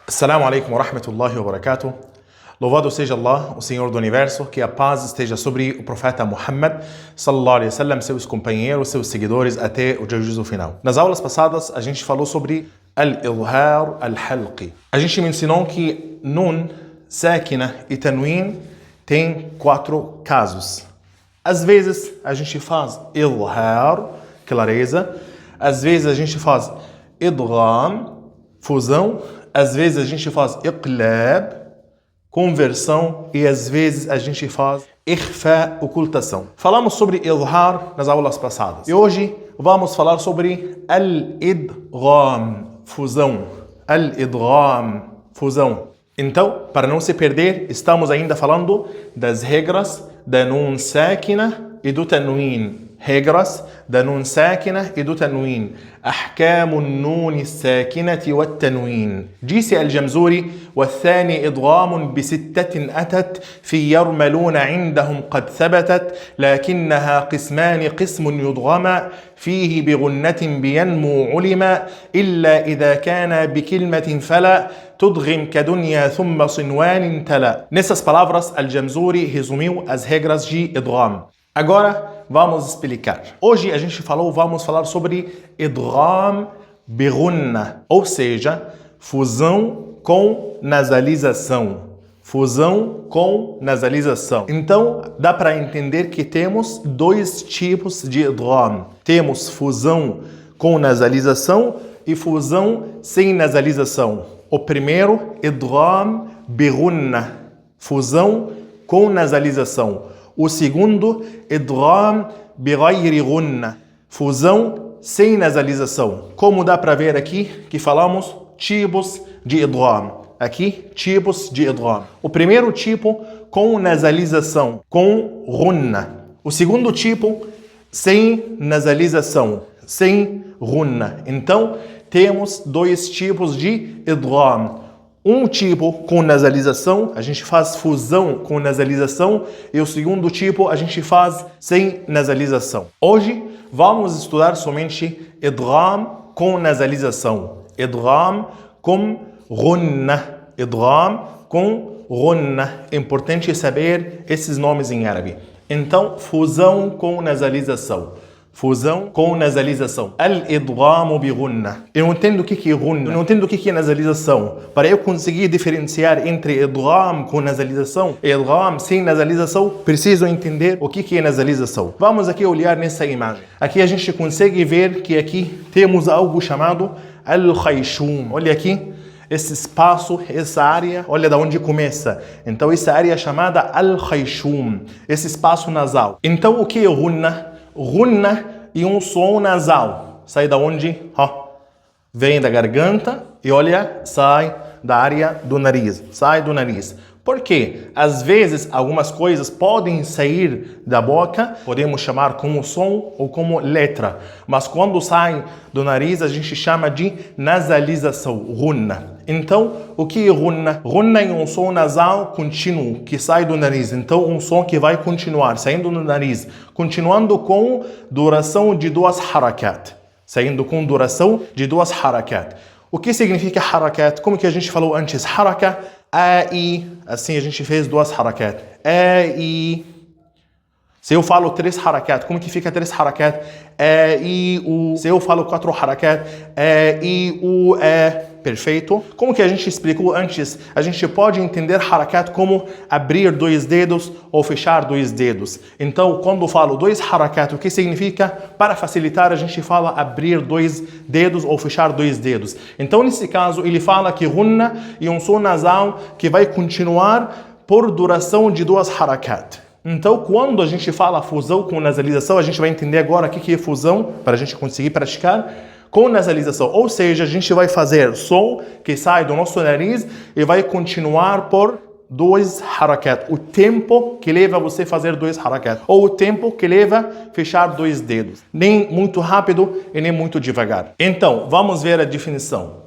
Assalamu alaikum wa rahmatullahi wa barakatuh. Louvado seja Allah, o Senhor do Universo, que a paz esteja sobre o profeta Muhammad, sallallahu alaihi wasallam, seus companheiros, seus seguidores, até o juízo final. Nas aulas passadas, a gente falou sobre al-idhar al-halqi. A gente mencionou que nun, sakina e tanwin tem 4 casos. Às vezes, a gente faz idhar, clareza. Às vezes, a gente faz idgham, fusão. Às vezes, a gente faz iqlab, conversão, e às vezes a gente faz ikhfa, ocultação. Falamos sobre idhar nas aulas passadas. E hoje vamos falar sobre al-idgham, fusão. Al-idgham, fusão. Então, para não se perder, estamos ainda falando das regras da nun sakina e do tanwin. Regras da nun sakina e do tanwin. أحكام النون الساكنة والتنوين. جيسي الجمزوري والثاني إضغام بستة أتت في يرملون عندهم قد ثبتت لكنها قسمان قسم يضغم فيه بغنة بينمو علما إلا إذا كان بكلمة فلا تضغم كدنيا ثم صنوان تلا. Nessas palavras, Al-Jamzuri resumiu as regras de idgham. Agora, vamos explicar. Hoje vamos falar sobre idgham bighunna, ou seja, fusão com nasalização. Fusão com nasalização. Então, dá para entender que temos 2 tipos de idgham. Temos fusão com nasalização e fusão sem nasalização. O primeiro, idgham bighunna, fusão com nasalização. O segundo, idgham bighayri ghunna, fusão sem nasalização. Como dá para ver aqui que falamos tipos de idgham. Aqui, tipos de idgham. O primeiro tipo com nasalização, com ghunna. O segundo tipo sem nasalização, sem ghunna. Então, temos 2 tipos de idgham. Um tipo com nasalização, a gente faz fusão com nasalização, e o segundo tipo a gente faz sem nasalização. Hoje vamos estudar somente idgham com nasalização. Idgham com ghunna. Idgham com ghunna. É importante saber esses nomes em árabe. Então, fusão com nasalização. Fusão com nasalização. Al-idgham bighunna. Eu não entendo o que é ghunna. Eu não entendo o que é nasalização. Para eu conseguir diferenciar entre idgham com nasalização e idgham sem nasalização, preciso entender o que é nasalização. Vamos aqui olhar nessa imagem. Aqui a gente consegue ver que aqui temos algo chamado al-khayshum. Olha aqui. Esse espaço, essa área, olha da onde começa. Então, essa área é chamada al-khayshum. Esse espaço nasal. Então, o que é ghunna? Ghunna e um som nasal. Sai da onde? Vem da garganta e olha, sai da área do nariz. Sai do nariz. Por quê? Às vezes, algumas coisas podem sair da boca, podemos chamar como som ou como letra. Mas quando sai do nariz, a gente chama de nasalização, ghunna. Então, o que é ghunna? Ghunna é um som nasal contínuo, que sai do nariz. Então, um som que vai continuar, saindo do nariz, continuando com duração de 2 harakat. Saindo com duração de 2 harakat. O que significa harakat? Como que a gente falou antes? Haraka, a, i. Assim a gente fez 2 harakat. A, i. Se eu falo 3 harakat, como que fica 3 harakat? A, i, u. Se eu falo 4 harakat, a, i, u, e. Perfeito? Como que a gente explicou antes, a gente pode entender harakat como abrir 2 dedos ou fechar 2 dedos. Então, quando falo 2 harakat, o que significa? Para facilitar, a gente fala abrir 2 dedos ou fechar 2 dedos. Então, nesse caso, ele fala que ghunna é um som nasal que vai continuar por duração de 2 harakat. Então, quando a gente fala fusão com nasalização, a gente vai entender agora o que é fusão, para a gente conseguir praticar. Com nasalização, ou seja, a gente vai fazer som que sai do nosso nariz e vai continuar por 2 harakat. O tempo que leva você a fazer 2 harakat. Ou o tempo que leva a fechar 2 dedos. Nem muito rápido e nem muito devagar. Então, vamos ver a definição.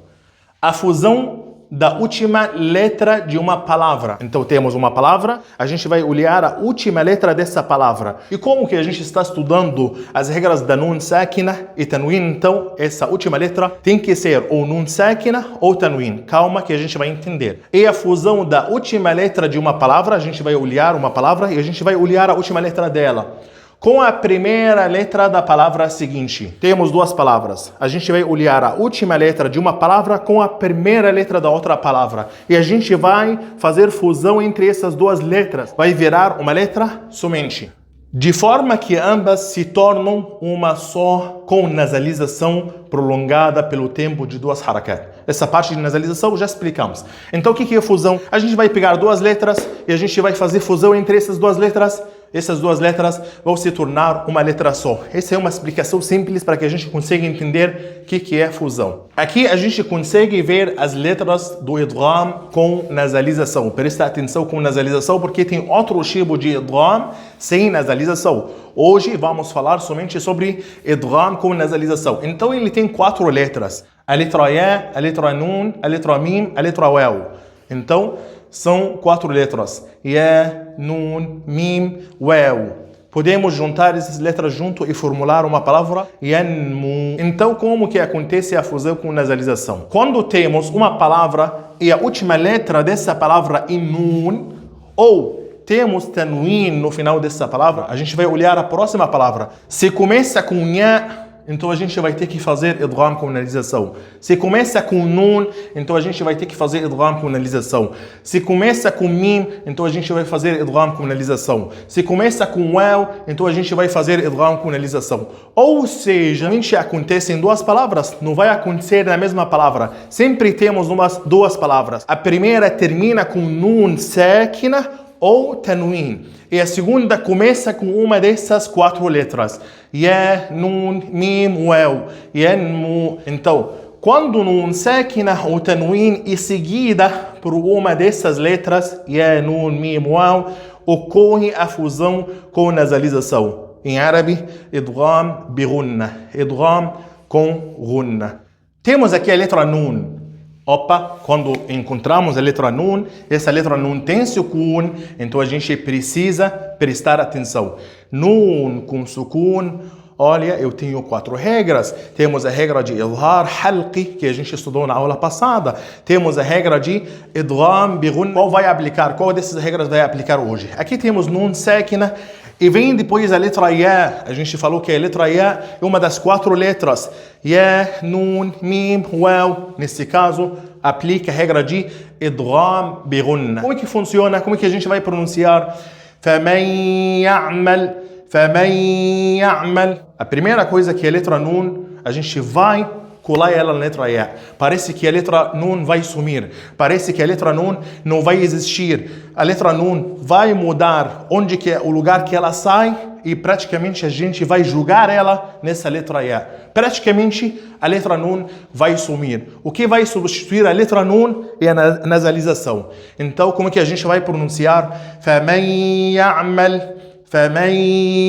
A fusão da última letra de uma palavra. Então temos uma palavra, a gente vai olhar a última letra dessa palavra. E como que a gente está estudando as regras da nun sakina e tanwin, então essa última letra tem que ser ou nun sakina ou tanwin. Calma que a gente vai entender. E a fusão da última letra de uma palavra, a gente vai olhar uma palavra e a gente vai olhar a última letra dela com a primeira letra da palavra seguinte. Temos duas palavras. A gente vai olhar a última letra de uma palavra com a primeira letra da outra palavra. E a gente vai fazer fusão entre essas duas letras. Vai virar uma letra somente. De forma que ambas se tornam uma só, com nasalização prolongada pelo tempo de duas harakat. Essa parte de nasalização já explicamos. Então o que é fusão? A gente vai pegar duas letras e a gente vai fazer fusão entre essas duas letras. Essas duas letras vão se tornar uma letra só. Essa é uma explicação simples para que a gente consiga entender o que é fusão. Aqui a gente consegue ver as letras do idgham com nasalização. Presta atenção com nasalização porque tem outro tipo de idgham sem nasalização. Hoje vamos falar somente sobre idgham com nasalização. Então ele tem 4 letras. A letra Ya, a letra Nun, a letra Mim, a letra Waw. Então são 4 letras. Ya, Nun, Mim, Waw. Podemos juntar essas letras junto e formular uma palavra Yanmu. Então, como que acontece a fusão com nasalização? Quando temos uma palavra e a última letra dessa palavra é Nun, ou temos tanwin no final dessa palavra, a gente vai olhar a próxima palavra. Se começa com Ya, então a gente vai ter que fazer idgham com nasalização. Se começa com nun, então a gente vai ter que fazer idgham com nasalização. Se começa com mim, então a gente vai fazer idgham com nasalização. Se começa com waw, então a gente vai fazer idgham com nasalização. Ou seja, a gente acontece em duas palavras, não vai acontecer na mesma palavra. Sempre temos duas palavras. A primeira termina com nun sakina ou tanwin. E a segunda começa com uma dessas 4 letras. Ya, Nun, Mim, Waw. Yanmu. Então, quando Nun sakina ou tanwin é seguida por uma dessas letras, Ya, Nun, Mim, Waw, ocorre a fusão com nasalização. Em árabe, idgham bi ghunna. Idgham com ghunna. Temos aqui a letra Nun. Opa, quando encontramos a letra Nun, essa letra Nun tem sukun, então a gente precisa prestar atenção. Nun com sukun, olha, eu tenho 4 regras. Temos a regra de idhar halqi, que a gente estudou na aula passada. Temos a regra de idgham bi ghunna. Qual vai aplicar? Qual dessas regras vai aplicar hoje? Aqui temos Nun sakina. E vem depois a letra Ya. A gente falou que a letra Ya é uma das 4 letras. Ya, Nun, Mim, Waw. Nesse caso, aplica a regra de idgham bi ghunna. Como é que funciona? Como é que a gente vai pronunciar? Faman ya'mal. Faman ya'mal. A primeira coisa que a letra Nun, a gente vai colar ela na letra Ya. Parece que a letra Nun vai sumir. Parece que a letra Nun não vai existir. A letra Nun vai mudar onde que é o lugar que ela sai e praticamente a gente vai jogar ela nessa letra Ya. Praticamente a letra Nun vai sumir. O que vai substituir a letra Nun é a nasalização. Então, como que a gente vai pronunciar? Faman ya'mal. Faman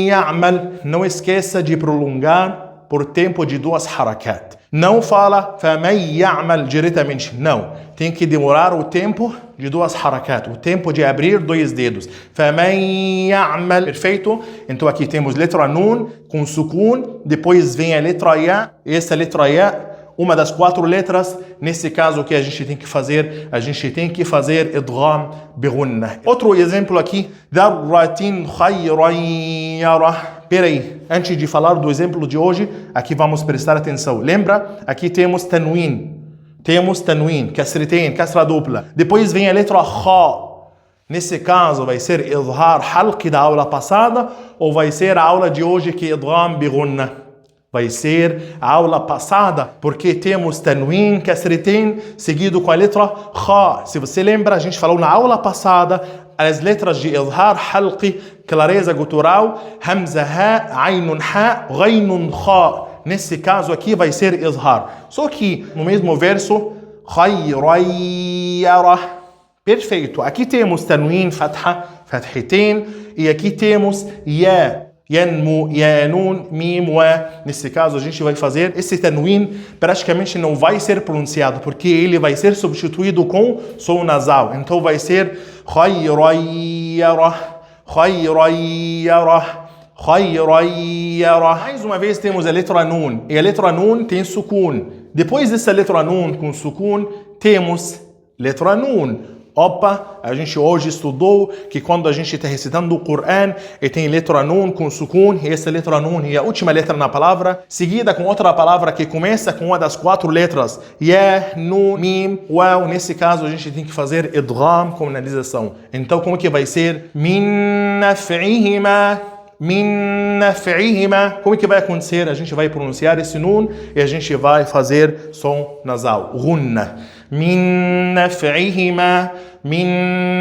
ya'mal. Não esqueça de prolongar por tempo de 2 harakat. Não fala faman ya'mal diretamente, não. Tem que demorar o tempo de 2 harakat, o tempo de abrir 2 dedos. Faman ya'mal, perfeito? Então aqui temos letra Nun com sukun, depois vem a letra Ya. Essa letra Ya, uma das 4 letras. Nesse caso, o que a gente tem que fazer? A gente tem que fazer idgham bi ghunna. Outro exemplo aqui, dharratin khayran yarah. Peraí, antes de falar do exemplo de hoje, aqui vamos prestar atenção. Lembra? Aqui temos tanwin. Temos tanwin, kasritain, kasra dupla. Depois vem a letra kha. Nesse caso, vai ser idhar halqi da aula passada ou vai ser a aula de hoje que é idgham bi ghunna? Vai ser a aula passada, porque temos tanwin, kasritain, seguido com a letra kha. Se você lembra, a gente falou na aula passada as letras de idhar halqi, clareza gutural, hamza ha, ainun ha, ghainun kha. Nesse caso aqui vai ser idhar. Só que no mesmo verso, khayran. Perfeito. Aqui temos tanwin, fatha, fathitain, e aqui temos ya. yanmu, ya, nun, mim, wa. Nesse caso, a gente vai fazer esse tanwin, praticamente não vai ser pronunciado, porque ele vai ser substituído com som nasal. Então vai ser khayrayara, khayrayara, khayrayara. Mais uma vez temos a letra nun, e a letra nun tem sukun. Depois dessa letra nun com sukun, temos letra nun. Opa, a gente hoje estudou que quando a gente está recitando o Coran e tem letra nun com sukun, e essa letra nun é a última letra na palavra, seguida com outra palavra que começa com uma das 4 letras, ya, nun, mim, waw. Nesse caso a gente tem que fazer idgham com analisação. Então como que vai ser? Min naf'ihima, min naf'ihima. Como que vai acontecer? A gente vai pronunciar esse nun e a gente vai fazer som nasal, gunna. Min naf'ihima, min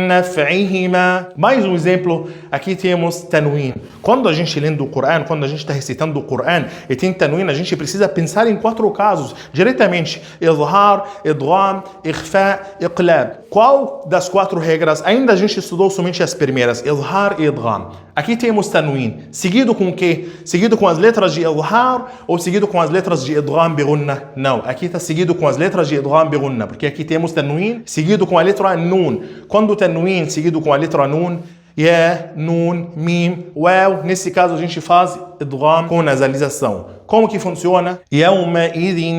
naf'ihima. Mais um exemplo, aqui temos tanwin. Quando a gente lê o Coran, quando a gente está recitando o Coran e tem tanwin, a gente precisa pensar em 4 casos, diretamente: idhar, idgham, ikhfa, iqlab. Qual das 4 regras? Ainda a gente estudou somente as primeiras, idhar e idgham. Aqui temos tanwin, seguido com o quê? Seguido com as letras de idhar ou seguido com as letras de idgham bi gunna? Não, aqui está seguido com as letras de idgham bi gunna, porque aqui temos tanwin seguido com a letra nun. Quando o tanwin seguido com a letra nun, ya, nun, mim, waw, nesse caso a gente faz idgham com nasalização. Como que funciona? Yawma idhin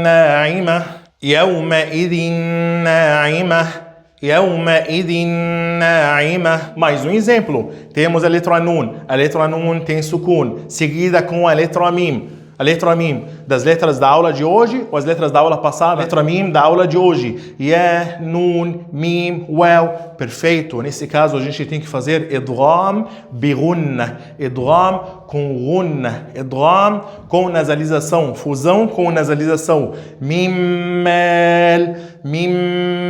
na'ima, yawma idhin na'ima, yawma idhin na'ima. Mais um exemplo, temos a letra nun. A letra nun tem sukun, seguida com a letra mim. A letra mim das letras da aula de hoje ou as letras da aula passada? A letra mim da aula de hoje. Ya, nun, mim, waw. Perfeito. Nesse caso a gente tem que fazer idgham bi gunna. Idgham com gunna. Idgham com nasalização. Fusão com nasalização. Mim, mal, mim,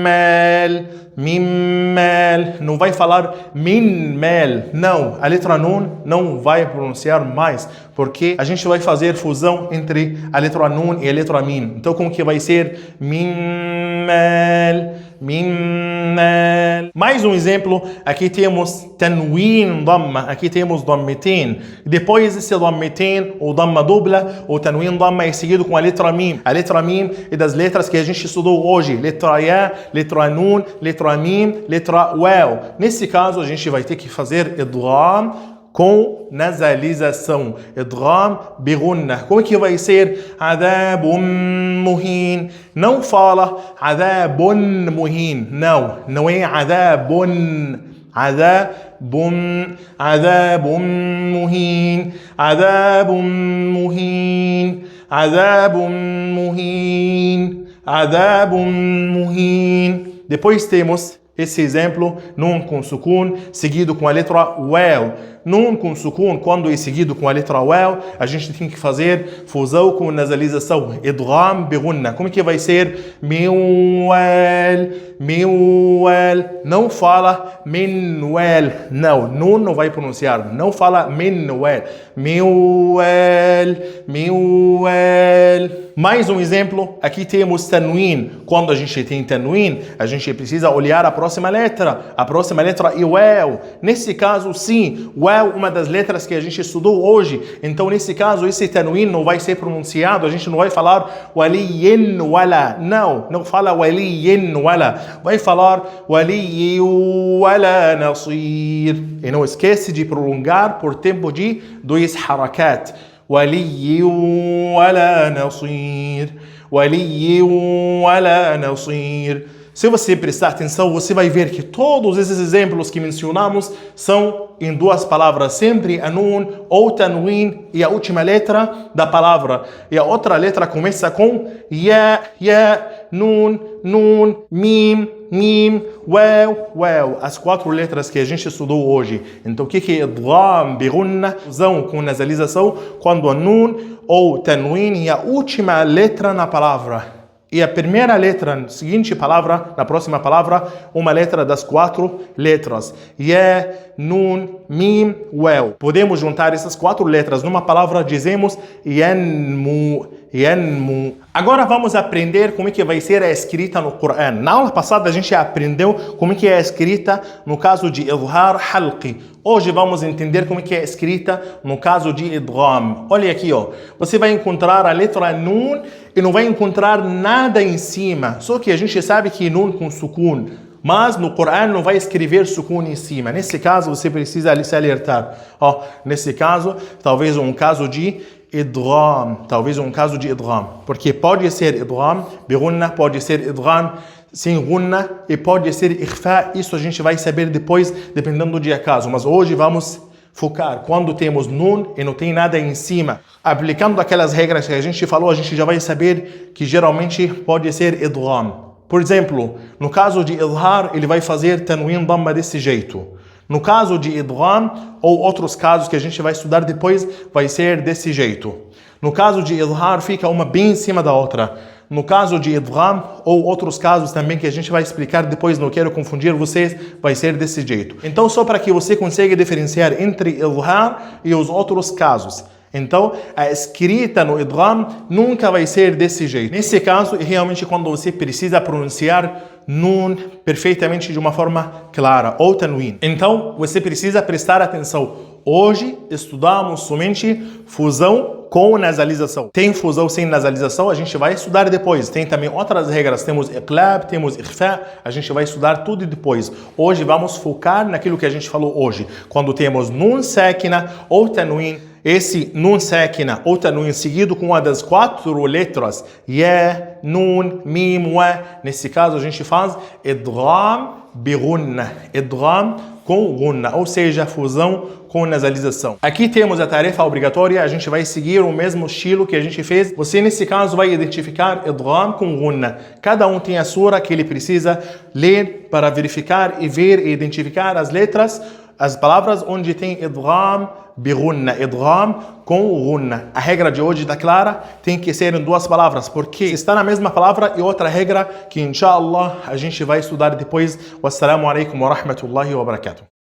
mal. Mimel, não vai falar minmel, não, a letra nun não vai pronunciar mais, porque a gente vai fazer fusão entre a letra nun e a letra mim. Então como que vai ser? Mimel, mimel. Mais um exemplo, aqui temos tanwin damma, aqui temos dammetin. Depois desse dammetin, ou damma dupla, ou tanwin damma é seguido com a letra mim. A letra mim é das letras que a gente estudou hoje, letra ya, letra nun, letra mim, letra waw. Nesse caso a gente vai ter que fazer idgham com nasalização, idgham bi gunna. Como que vai ser? Adabun muhin. Não fala adabun muhin. Não, não é adabun. Adabun, adabun muhin, adabun muhin, adabun muhin, adabun muhin. Depois temos esse exemplo, nun com sukun, seguido com a letra waw. Nun com sukun, quando é seguido com a letra waw, a gente tem que fazer fusão com nasalização, idgham bi gunna. Como que vai ser? Minwal, minwal. Não fala minwal, não, nun não vai pronunciar, não fala minwal. Minwal, minwal. Mais um exemplo, aqui temos tanwin. Quando a gente tem tanwin, a gente precisa olhar a próxima letra. A próxima letra é waw. Nesse caso, sim, waw, uma das letras que a gente estudou hoje. Então, nesse caso, esse tanwin não vai ser pronunciado. A gente não vai falar waliyin wala. Não, não fala waliyin wala. Vai falar waliyin wala nasir. E não esquece de prolongar por tempo de 2 harakat. ولي ولا نصير ولي ولا نصير. Se você prestar atenção, você vai ver que todos esses exemplos que mencionamos são em 2 palavras, sempre a nun ou tanwin e a última letra da palavra. E a outra letra começa com ya, ya, nun, nun, mim, mim, waw, waw. As 4 letras que a gente estudou hoje. Então o que é idgham bi gunna? Fusão com nasalização quando a nun ou tanwin é a última letra na palavra. E a primeira letra, na seguinte palavra, na próxima palavra, uma letra das 4 letras. Ya, Nun, Mim, Waw. Podemos juntar essas 4 letras numa palavra, dizemos yanmu, yanmu. Agora vamos aprender como é que vai ser a escrita no Coran. Na aula passada a gente aprendeu como é que é a escrita no caso de idhar halqi. Hoje vamos entender como é que é escrita no caso de idgham. Olha aqui, ó. Você vai encontrar a letra Nun e não vai encontrar nada em cima. Só que a gente sabe que Nun com sukun. Mas no Coran não vai escrever sukun em cima. Nesse caso você precisa se alertar. Ó, nesse caso, talvez um caso de idgham. Talvez um caso de idgham. Porque pode ser idgham, bigunna, pode ser idgham sem gunna e pode ser ikhfa. Isso a gente vai saber depois, dependendo do caso. Mas hoje vamos focar quando temos nun e não tem nada em cima. Aplicando aquelas regras que a gente falou, a gente já vai saber que geralmente pode ser idgham. Por exemplo, no caso de idhar, ele vai fazer tanwin damma desse jeito. No caso de idgham, ou outros casos que a gente vai estudar depois, vai ser desse jeito. No caso de idhar, fica uma bem em cima da outra. No caso de idgham, ou outros casos também que a gente vai explicar depois, não quero confundir vocês, vai ser desse jeito. Então, só para que você consiga diferenciar entre idhar e os outros casos. Então, a escrita no idgham nunca vai ser desse jeito. Nesse caso, é realmente quando você precisa pronunciar nun perfeitamente de uma forma clara, ou tanwin. Então, você precisa prestar atenção. Hoje, estudamos somente fusão com nasalização. Tem fusão sem nasalização, a gente vai estudar depois. Tem também outras regras, temos iqlab, temos ikhfa, a gente vai estudar tudo depois. Hoje vamos focar naquilo que a gente falou hoje. Quando temos nun sakina ou tanwin, esse nun sakina ou tanwin seguido com uma das 4 letras, ya, nun, mim, wa. Nesse caso a gente faz idgham bigunna, idgham com gunna, ou seja, fusão com nasalização. Aqui temos a tarefa obrigatória, a gente vai seguir o mesmo estilo que a gente fez. Você nesse caso vai identificar idgham com gunna. Cada um tem a sura que ele precisa ler para verificar e ver e identificar as letras, as palavras onde tem idgham bigunna, idgham com gunna. A regra de hoje está clara, tem que ser em 2 palavras, porque está na mesma palavra e outra regra que, inshallah, a gente vai estudar depois. Wassalamu alaikum wa rahmatullahi wa barakatuh.